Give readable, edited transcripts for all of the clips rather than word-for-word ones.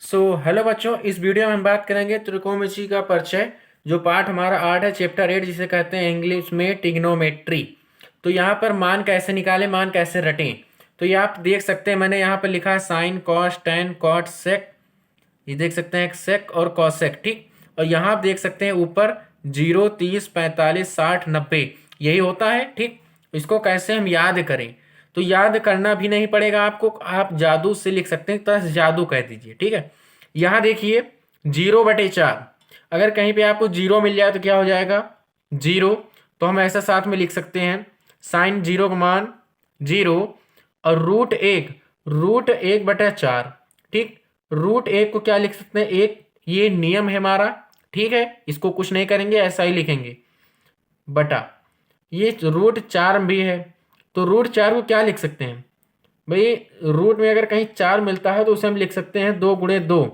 Hello बच्चों, इस video में हम बात करेंगे त्रिकोणमिति का परिचय। जो पार्ट हमारा 8 है, चैप्टर 8, जिसे कहते हैं इंग्लिश में ट्रिग्नोमेट्री। तो यहाँ पर मान कैसे निकालें, मान कैसे रटें। तो ये आप देख सकते हैं, मैंने यहाँ पर लिखा है साइन, कॉस, टैन, कॉट, सेक। ये देख सकते हैं सेक और कॉसेक, ठीक। और यहाँ आप देख सकते हैं ऊपर 0, 30, 45, 60, 90 यही होता है, ठीक। इसको कैसे हम याद करें, तो याद करना भी नहीं पड़ेगा आपको, आप जादू से लिख सकते हैं, तो जादू कह दीजिए, ठीक है। यहाँ देखिए 0/4, अगर कहीं पे आपको 0 मिल जाए तो क्या हो जाएगा 0। तो हम ऐसा साथ में लिख सकते हैं साइन 0 का मान 0 और √1/4, ठीक। √1 को क्या लिख सकते हैं 1, ये नियम है हमारा, ठीक है। इसको कुछ नहीं करेंगे, ऐसा ही लिखेंगे बटा ये √4 भी है। तो √4 को क्या लिख सकते हैं भाई, रूट में अगर कहीं 4 मिलता है तो उसे हम लिख सकते हैं 2 × 2,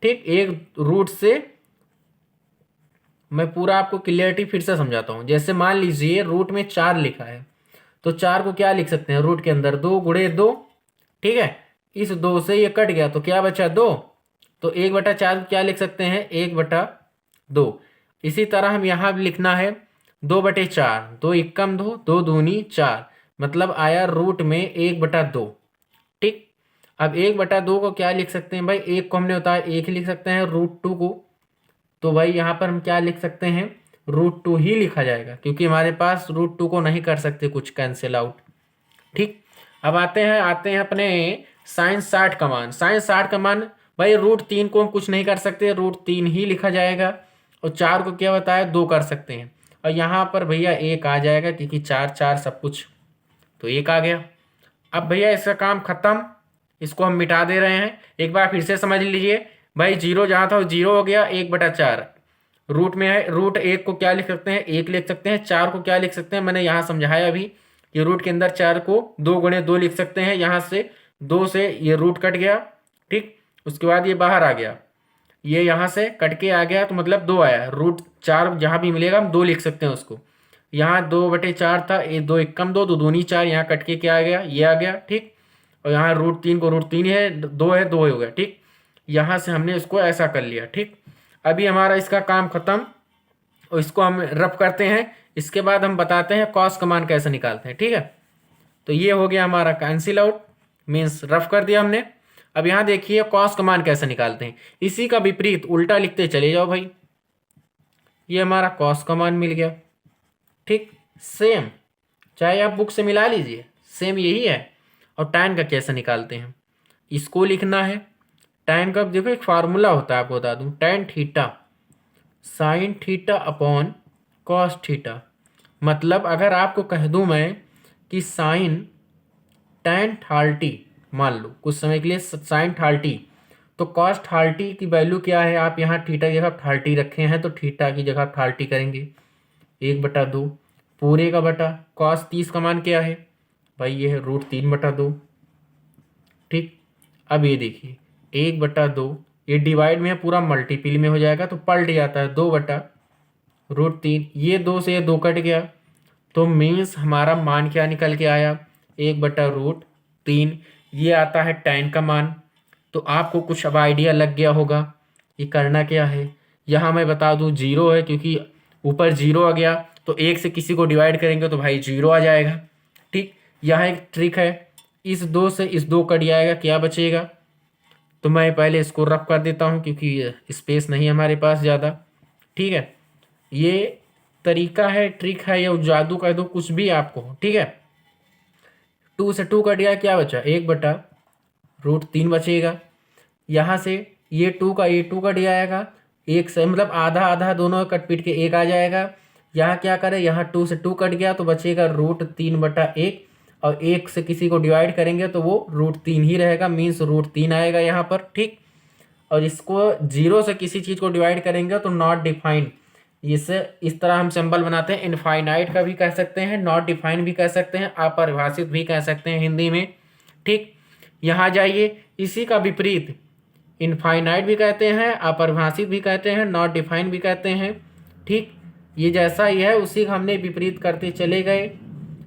ठीक। एक रूट से मैं पूरा आपको क्लियरिटी फिर से समझाता हूँ। जैसे मान लीजिए रूट में 4 लिखा है, तो 4 को क्या लिख सकते हैं रूट के अंदर 2 × 2, ठीक है। इस 2 से ये कट गया तो क्या बचा 2, तो 1/4 क्या लिख सकते हैं 1/2। इसी तरह हम यहाँ भी लिखना है 2/4, 2 × 2, 2 दूनी 4, मतलब आया रूट में 1/2, ठीक। अब 1/2 को क्या लिख सकते हैं भाई, एक को हमने बताया एक ही लिख सकते हैं √2 को, तो भाई यहाँ पर हम क्या लिख सकते हैं √2 ही लिखा जाएगा, क्योंकि हमारे पास √2 को नहीं कर सकते कुछ कैंसिल आउट, ठीक। अब आते हैं अपने साइन 60 का मान। साइन 60 का मान भाई √3 को हम कुछ नहीं कर सकते, √3 ही लिखा जाएगा। और 4 को क्या बताया 2 कर सकते हैं, और यहाँ पर भैया 1 आ जाएगा, क्योंकि 4 4 सब कुछ, तो 1 आ गया। अब भैया इसका काम खत्म, इसको हम मिटा दे रहे हैं। एक बार फिर से समझ लीजिए भाई, 0 जहाँ था वो 0 हो गया, 1/4 रूट में है। √1 को क्या लिख सकते हैं 1 लिख सकते हैं, 4 को क्या लिख सकते हैं मैंने यहाँ समझाया अभी कि रूट के अंदर 4 को 2 × 2 लिख सकते हैं। यहाँ से 2 से ये रूट कट गया, ठीक। उसके बाद ये बाहर आ गया, ये यहाँ से कट के आ गया, तो मतलब 2 आया। √4 जहाँ भी मिलेगा हम 2 लिख सकते हैं उसको। यहाँ 2/4 था, ये 2 × 2, 2 दूनी 4, यहाँ कट के क्या आ गया ये आ गया, ठीक। और यहाँ √3 को √3 है, 2 है 2 हो गया, ठीक। यहाँ से हमने इसको ऐसा कर लिया, ठीक। अभी हमारा इसका काम खत्म, और इसको हम रफ करते हैं। इसके बाद हम बताते हैं कॉस का मान कैसे निकालते हैं, ठीक है। तो ये हो गया हमारा कैंसिल आउट, मीन्स रफ कर दिया हमने। अब यहाँ देखिए कॉस का मान कैसे निकालते हैं, इसी का विपरीत उल्टा लिखते चले जाओ भाई। ये हमारा कॉस का मान मिल गया, ठीक। सेम, चाहे आप बुक से मिला लीजिए, सेम यही है। और टैन का कैसे निकालते हैं, इसको लिखना है। टैन का देखो एक फार्मूला होता है, आपको बता दूं, tan theta sine theta upon cos theta. मतलब अगर आपको कह दूं मैं कि साइन टैन 30, मान लो कुछ समय के लिए साइन 30, तो कॉस 30 की वैल्यू क्या है, आप यहाँ थीटा की जगह 30 रखे हैं, तो थीटा की जगह 30 करेंगे 1/2 पूरे का बटा कॉस 30 का मान क्या है भाई, ये है √3/2, ठीक। अब ये देखिए 1/2, ये डिवाइड में है, पूरा मल्टीपल में हो जाएगा, तो पलट जाता है 2/√3। ये 2 से ये 2 कट गया, तो मीन्स हमारा मान क्या निकल के आया 1/√3। ये आता है टैन का मान। तो आपको कुछ अब आइडिया लग गया होगा ये करना क्या है। यहाँ मैं बता दूँ 0 है, क्योंकि ऊपर 0 आ गया, तो 1 से किसी को डिवाइड करेंगे तो भाई 0 आ जाएगा, ठीक। यहाँ एक ट्रिक है, इस 2 से इस 2 कट जाएगा, क्या बचेगा। तो मैं पहले इसको रफ कर देता हूँ, क्योंकि स्पेस नहीं है हमारे पास ज़्यादा, ठीक है। ये तरीका है, ट्रिक है, या जादू कह दो, कुछ भी आपको, ठीक है। 2 से 2 कट गया, क्या बचा 1/√3 बचेगा। यहाँ से ये 2 का ये 2 कट जाएगा, एक से मतलब आधा आधा दोनों कट पीट के 1 आ जाएगा। यहाँ क्या करें, यहाँ 2 से 2 कट गया, तो बचेगा √3/1, और 1 से किसी को डिवाइड करेंगे तो वो √3 ही रहेगा, मीन्स √3 आएगा यहाँ पर, ठीक। और इसको 0 से किसी चीज़ को डिवाइड करेंगे तो नॉट डिफाइंड, इसे इस तरह हम सिंबल बनाते हैं। इनफाइनाइट का भी कह सकते हैं, नॉट डिफाइंड भी कह सकते हैं, अपरिभाषित भी कह सकते हैं हिंदी में, ठीक। यहाँ जाइए, इसी का विपरीत इनफाइनाइट भी कहते हैं, अपरिभाषित भी कहते हैं, नॉट डिफाइंड भी कहते हैं, ठीक। ये जैसा ही है उसी का हमने विपरीत करते चले गए,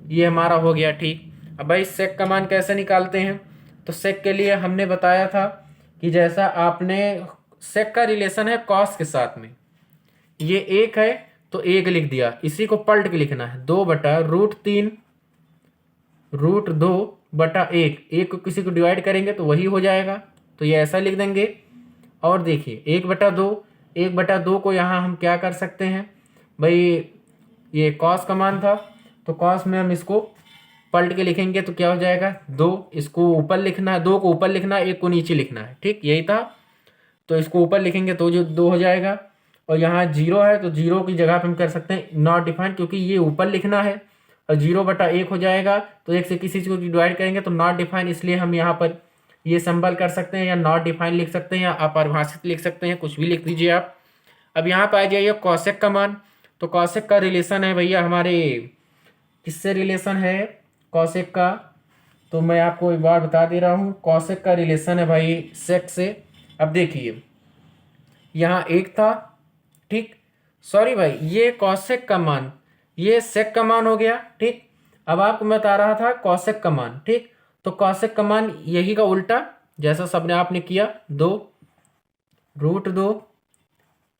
ये हमारा हो गया, ठीक। अब भाई सेक का मान कैसे निकालते हैं, तो सेक के लिए हमने बताया था कि जैसा आपने सेक का रिलेशन है कॉस के साथ में, ये 1 है तो 1 लिख दिया, इसी को पलट के लिखना है 2/√3 √2/1, 1 को किसी को डिवाइड करेंगे तो वही हो जाएगा, तो ये ऐसा लिख देंगे। और देखिए 1/2 को यहाँ हम क्या कर सकते हैं भाई, ये कॉस का मान था तो कॉस में हम इसको पलट के लिखेंगे तो क्या हो जाएगा 2, इसको ऊपर लिखना है, 2 को ऊपर लिखना है, 1 को नीचे लिखना है, ठीक यही था। तो इसको ऊपर लिखेंगे तो जो 2 हो जाएगा, और यहाँ 0 है तो 0 की जगह पे हम कर सकते हैं नॉट डिफाइंड, क्योंकि ये ऊपर लिखना है, और 0/1 हो जाएगा तो 1 से किसी चीज़ को डिवाइड करेंगे तो नॉट डिफाइंड, इसलिए हम यहाँ पर ये सिंबल कर सकते हैं, या नॉट डिफाइंड लिख सकते हैं, या अपरिभाषित लिख सकते हैं, कुछ भी लिख दीजिए आप। अब यहाँ पर आ जाइए कॉसेक का मान, तो कॉसेक का रिलेशन है भैया हमारे, किससे रिलेशन है कॉसेक का, तो मैं आपको एक बार बता दे रहा हूँ, कॉसेक का रिलेशन है भाई सेक से। अब देखिए यहाँ 1 था, ठीक, सॉरी भाई ये कॉसेक का मान, ये सेक का मान हो गया, ठीक। अब आपको मैं बता रहा था कॉसेक का मान, ठीक, तो कॉसेक का मान यही का उल्टा, जैसा सबने आपने किया 2√2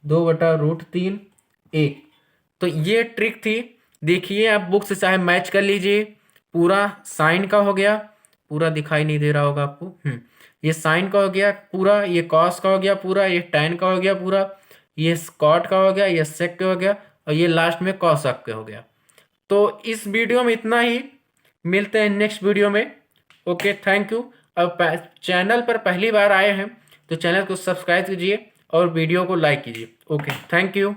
2/√3 1, तो ये ट्रिक थी। देखिए आप बुक से चाहे मैच कर लीजिए, पूरा साइन का हो गया, पूरा दिखाई नहीं दे रहा होगा आपको, ये साइन का हो गया पूरा, ये कॉस का हो गया पूरा, ये टैन का हो गया पूरा, ये स्कॉट का हो गया, ये सेक का हो गया, और ये लास्ट में कॉसक का हो गया। तो इस वीडियो में इतना ही, मिलते हैं नेक्स्ट वीडियो में। Okay, thank you. अब चैनल पर पहली बार आए हैं तो चैनल को सब्सक्राइब कीजिए और वीडियो को लाइक कीजिए। Okay, thank you.